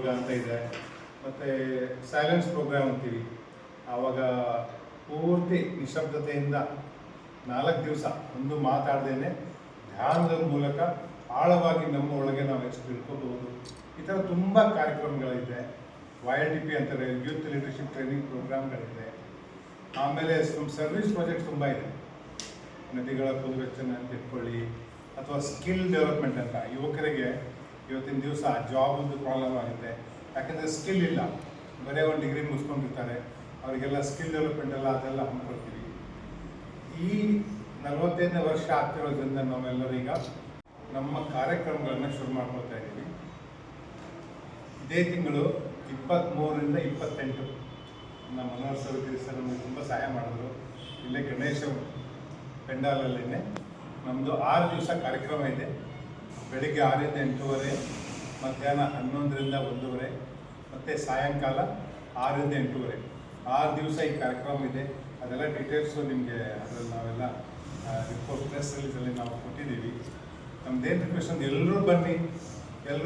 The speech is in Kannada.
ಯೋಗ ಅಂತ ಇದೆ, ಮತ್ತು ಸೈಲೆನ್ಸ್ ಪ್ರೋಗ್ರಾಮ್ ಅಂತೀವಿ. ಆವಾಗ ಪೂರ್ತಿ ನಿಶಬ್ದತೆಯಿಂದ 4 ದಿವಸ ಒಂದು ಮಾತಾಡ್ದೇನೆ ಧ್ಯಾನದ ಮೂಲಕ ಆಳವಾಗಿ ನಮ್ಮ ಒಳಗೆ ನಾವು ಎಷ್ಟು ತಿಳ್ಕೋಬಹುದು. ಈ ಥರ ತುಂಬ ಕಾರ್ಯಕ್ರಮಗಳಿದೆ. YLTP ಅಂತಾರೆ, ಯೂತ್ ಲೀಡರ್ಶಿಪ್ ಟ್ರೈನಿಂಗ್ ಪ್ರೋಗ್ರಾಮ್ಗಳಿದೆ. ಆಮೇಲೆ ನಮ್ಮ ಸರ್ವಿಸ್ ಪ್ರಾಜೆಕ್ಟ್ ತುಂಬ ಇದೆ. ನದಿಗಳ ಪುನರ್ರಚನೆ ಅಂತ ಇಟ್ಕೊಳ್ಳಿ, ಅಥವಾ ಸ್ಕಿಲ್ ಡೆವಲಪ್ಮೆಂಟ್ ಅಂತ. ಯುವಕರಿಗೆ ಇವತ್ತಿನ ದಿವಸ ಜಾಬ್ ಒಂದು ಪ್ರಾಬ್ಲಮ್ ಆಗುತ್ತೆ, ಯಾಕೆಂದರೆ ಸ್ಕಿಲ್ ಇಲ್ಲ. ಬರೀ ಒಂದು ಡಿಗ್ರಿ ಮುಗಿಸ್ಕೊಂಡಿರ್ತಾರೆ, ಅವರಿಗೆಲ್ಲ ಸ್ಕಿಲ್ ಡೆವಲಪ್ಮೆಂಟ್ ಎಲ್ಲ ಅದೆಲ್ಲ ಹಮ್ಮಿಕೊಳ್ತೀವಿ. ಈ 45ನೇ ವರ್ಷ ಆಗ್ತಿರೋದ್ರಿಂದ ನಾವೆಲ್ಲರೂ ಈಗ ನಮ್ಮ ಕಾರ್ಯಕ್ರಮಗಳನ್ನು ಶುರು ಮಾಡ್ಕೊಳ್ತಾ ಇದ್ದೀವಿ. ಇದೇ ತಿಂಗಳು 23ರಿಂದ 28 ನಮ್ಮ ಮನೋಹರ್ ಸರ್ ನಮಗೆ ತುಂಬ ಸಹಾಯ ಮಾಡಿದ್ರು. ಇಲ್ಲೇ ಗಣೇಶ ಪೆಂಡಾಲಲ್ಲೇ ನಮ್ಮದು 6 ದಿವಸ ಕಾರ್ಯಕ್ರಮ ಇದೆ. ಬೆಳಿಗ್ಗೆ 6ರಿಂದ 8:30, ಮಧ್ಯಾಹ್ನ 11ರಿಂದ 1:30, ಮತ್ತು ಸಾಯಂಕಾಲ 6ರಿಂದ 8:30. 6 ದಿವಸ ಈ ಕಾರ್ಯಕ್ರಮ ಇದೆ. ಅದೆಲ್ಲ ಡೀಟೇಲ್ಸು ನಿಮಗೆ ಅದರಲ್ಲಿ ನಾವೆಲ್ಲ ರಿಪೋರ್ಟ್ ಪ್ರೆಸ್ ರಿಲೀಸಲ್ಲಿ ನಾವು ಕೊಟ್ಟಿದ್ದೀವಿ. ನಮ್ಮದೇನು ರಿಕ್ವೆಸ್ಟ್, ಎಲ್ಲರೂ ಬನ್ನಿ,